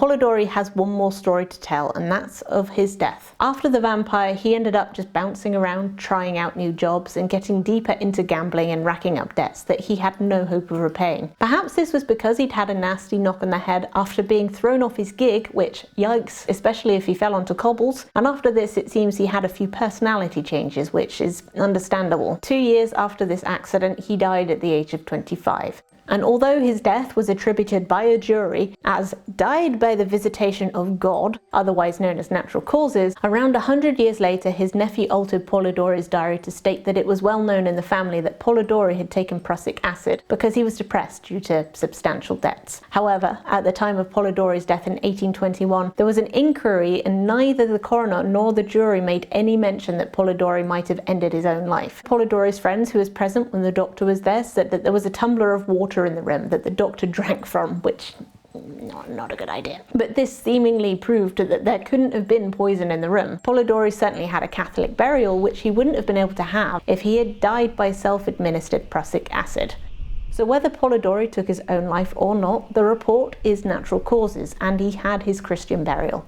Polidori has one more story to tell, and that's of his death. After the vampire, he ended up just bouncing around, trying out new jobs, and getting deeper into gambling and racking up debts that he had no hope of repaying. Perhaps this was because he'd had a nasty knock on the head after being thrown off his gig, which, yikes, especially if he fell onto cobbles, and after this it seems he had a few personality changes, which is understandable. 2 years after this accident, he died at the age of 25. And although his death was attributed by a jury as died by the visitation of God, otherwise known as natural causes, around 100 years later his nephew altered Polidori's diary to state that it was well known in the family that Polidori had taken prussic acid because he was depressed due to substantial debts. However, at the time of Polidori's death in 1821, there was an inquiry and neither the coroner nor the jury made any mention that Polidori might have ended his own life. Polidori's friends who was present when the doctor was there said that there was a tumbler of water in the room that the doctor drank from, which not a good idea. But this seemingly proved that there couldn't have been poison in the room. Polidori certainly had a Catholic burial, which he wouldn't have been able to have if he had died by self-administered prussic acid. So whether Polidori took his own life or not, the report is natural causes, and he had his Christian burial.